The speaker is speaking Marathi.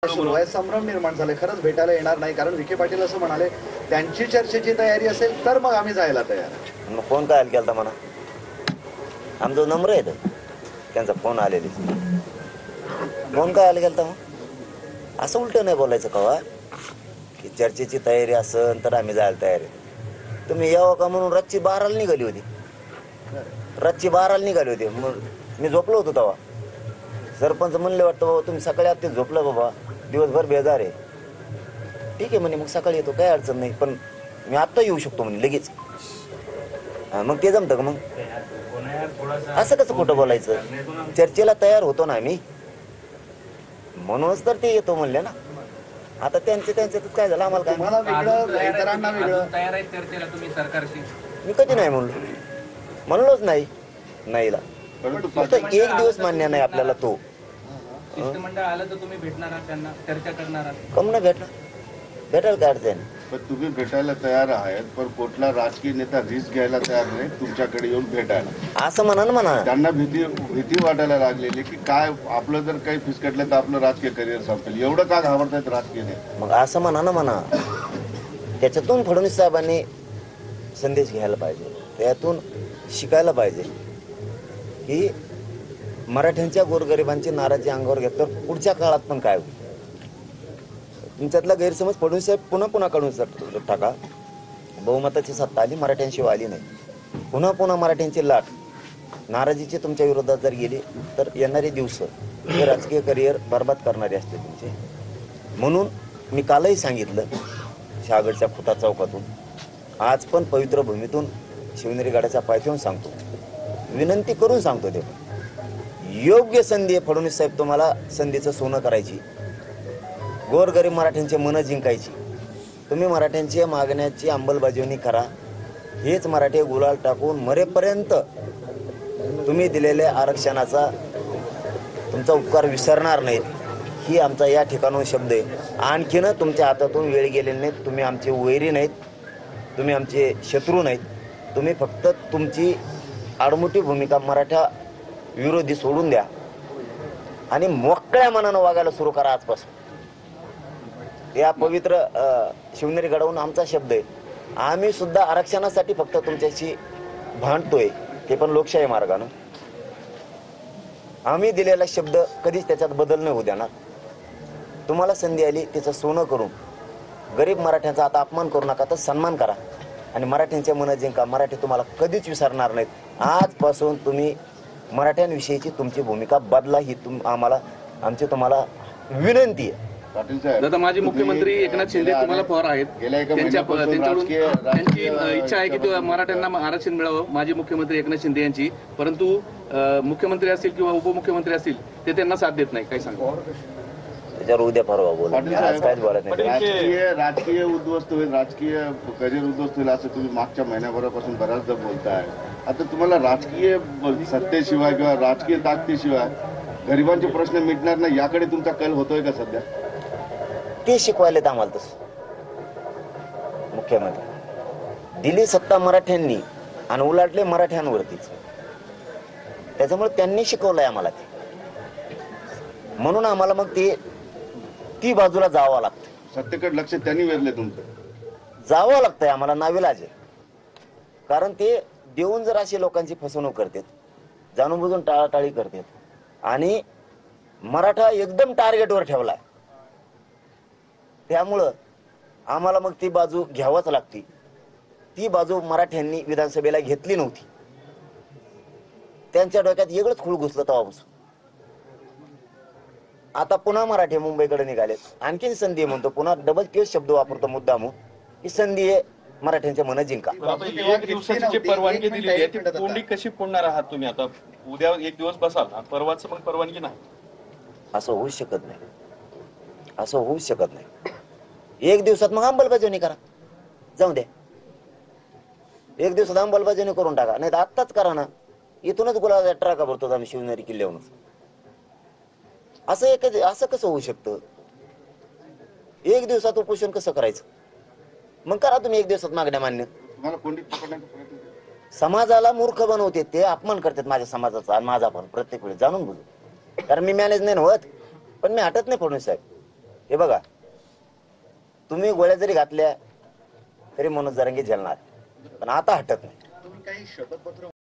सुरू आहे, संभ्रम निर्माण झाले. खरंच भेटायला येणार नाही कारण विखे पाटील असं म्हणाले त्यांची चर्चेची तयारी असेल तर मग आम्ही जायला तयार. मग फोन काय केलता म्हणा, आमचा नंबर आहे त्यांचा फोन आलेली. फोन काय केलता मग असं उलट नाही बोलायचं कवा की चर्चेची तयारी असेल तर आम्ही जायला तयार आहे. तुम्ही यावं का म्हणून रातची 12ला निघाली होती. रातची 12ला निघाली होती. मग मी झोपलो होतो तेव्हा. सरपंच म्हणले वाटतं बाबा तुम्ही सकाळी आता झोपलं बाबा, दिवसभर बेजार आहे. ठीक आहे म्हणे, मग सकाळी येतो काही अडचण नाही, पण मी आत्ता येऊ शकतो म्हणे लगेच. मग ते जमतं का? मग असं कसं खोटं बोलायचं? चर्चेला तयार होतो ना आम्ही, म्हणूनच तर ते येतो म्हणले ना. आता त्यांच्यातच काय झालं आम्हाला काय? मला वेगळं, इतरांना वेगळं. तयार आहे चर्चेला तुम्ही सरकारशी? मी कधी नाही म्हणलोच नाही. नाहीला फक्त एक दिवस मान्य नाही आपल्याला. तो शिष्टमंडळ आलं तर तुम्ही भेटणार आहात त्यांना, चर्चा करणार आहात? कम नाही भेटायला काय अडचण? पण तुम्ही भेटायला तयार आहेत, पण कुठला राजकीय नेता रिस्क घ्यायला तयार नाही तुमच्याकडे येऊन भेटायला. असं म्हणा ना. म्हणा त्यांना भीती वाटायला लागलेली की काय आपलं जर काही फिसकटलं तर आपलं राजकीय करिअर संपेल. एवढं का घाबरतायत राजकीय नेते? मग असं म्हणा ना. म्हणा त्याच्यातून फडणवीस साहेबांनी संदेश घ्यायला पाहिजे, त्यातून शिकायला पाहिजे की मराठ्यांच्या गोरगरिबांची नाराजी अंगावर घेतल्यावर पुढच्या काळात पण काय होईल. तुमच्यातला गैरसमज फडणवीस साहेब पुन्हा काढून टाका. बहुमताची सत्ता आली, मराठ्यांशिवाय आली नाही. पुन्हा मराठ्यांची लाट नाराजीची तुमच्या विरोधात जर गेली तर येणारे दिवस हे राजकीय करिअर बर्बाद करणारे असते तुमचे. म्हणून मी कालही सांगितलं शहागडच्या खुटा चौकातून, आज पण पवित्र भूमीतून शिवनेरी गडाच्या पायथ्याहून सांगतो, विनंती करून सांगतो. ते योग्य संधी आहे फडणवीस साहेब, तुम्हाला संधीचं सोनं करायची, गोरगरीब मराठ्यांचे मनं जिंकायची. तुम्ही मराठ्यांच्या मागण्याची अंमलबजावणी करा. हेच मराठी गुलाल टाकून मरेपर्यंत तुम्ही दिलेल्या आरक्षणाचा तुमचा उपकार विसरणार नाहीत, ही आमचा या ठिकाणून शब्द आहे. आणखीन तुमच्या हातातून वेळ गेलेली नाहीत. तुम्ही आमचे वैरी नाहीत, तुम्ही आमचे शत्रू नाहीत. तुम्ही फक्त तुमची आडमुठी भूमिका मराठा विरोधी सोडून द्या आणि मोकळ्या मनानं वागायला सुरू करा आजपासून. या पवित्र शिवनेरी गडावरून आमचा शब्द आहे. आम्ही सुद्धा आरक्षणासाठी फक्त तुमच्याशी भांडतोय, ते पण लोकशाही मार्गानं. आम्ही दिलेला शब्द कधीच त्याच्यात बदल नाही होऊ देणार. तुम्हाला संधी आली तिचं सोनं करून गरीब मराठ्यांचा आता अपमान करू नका, तर सन्मान करा आणि मराठ्यांच्या मनं जिंका. मराठी तुम्हाला कधीच विसरणार नाहीत. आजपासून तुम्ही मराठ्यांविषयीची तुमची भूमिका बदला, ही आमची तुम्हाला विनंती आहे. पाटील साहेब, दादा माजी मुख्यमंत्री एकनाथ शिंदे तुम्हाला पवार आहेत, त्यांची इच्छा आहे की मराठ्यांना आरक्षण मिळावं, माजी मुख्यमंत्री एकनाथ शिंदे यांची. परंतु मुख्यमंत्री असतील किंवा उपमुख्यमंत्री असतील ते त्यांना साथ देत नाही. काय सांगा त्याच्यावर? उद्या परवा बोला, आज काहीच बोलत नाही. राजकीय उद्ध्वस्त होईल, राजकीय करिअर उद्ध्वस्त होईल असं तुम्ही मागच्या महिन्याभरापासून बऱ्याचदा बोलताय. आता तुम्हाला राजकीय सत्तेशिवाय किंवा राजकीय ताकदीशिवाय गरिबांचे प्रश्न मिटणार नाही याकडे तुमचा कल होतोय का सध्या? ते शिकवायलेत आम्हाला तसं. मुख्यमंत्री दिली सत्ता मराठ्यांनी आणि उलाटले मराठ्यांवरतीच, त्याच्यामुळे त्यांनी शिकवलंय आम्हाला ते. म्हणून आम्हाला मग ती बाजूला जावं लागतं. सत्तेकडे लक्ष त्यांनी वेधले तुमचं, जावं लागतंय आम्हाला, नाविलाज आहे. कारण ते देऊन जर अशी लोकांची फसवणूक करतात, जाणून बुजून टाळाटाळी करतात आणि मराठा एकदम टार्गेटवर ठेवलाय, त्यामुळं आम्हाला मग ती बाजू घ्यावाच लागते. ती बाजू मराठ्यांनी विधानसभेला घेतली नव्हती. त्यांच्या डोक्यात वेगळंच खूळ घुसलं तेव्हापासून. आता पुन्हा मराठी मुंबईकडे निघालेत. आणखीन संधी म्हणतो, पुन्हा डबल तेच शब्द वापरतो मुद्दाम, ही संधी आहे मराठ्यांच्या मनं जिंका. एक दिवसाची परवानगी दिली आहे ती कोंडी कशी फोडणार आहात तुम्ही? आता उद्या एक दिवस बसाल, परवाच मग परवानगी नाही. असं होऊच शकत नाही, असं होऊच शकत नाही. एक दिवसात मग अंमलबजावणी करा, जाऊ द्या. एक दिवसात अंमलबजावणी करून टाका, नाही तर आत्ताच करा ना. इथूनच गुलाबाचा ट्रका भरतो आम्ही शिवनेरी किल्ल्यावरून. असं कसं होऊ शकतं? एक दिवसात उपोषण कसं करायचं? मग करा तुम्ही एक दिवसात मागण्या मान्य. समाजाला मूर्ख बनवते ते, अपमान करतात माझ्या समाजाचा आणि माझा पण प्रत्येक वेळी जाणून बुजून. कारण मी मॅनेज नाही होत, पण मी हटत नाही फडणवीस साहेब. हे बघा, तुम्ही गोळ्या जरी घातल्या तरी मनोज जरांगे झेलणार, पण आता हटत नाही. तुम्ही काही शपथपत्र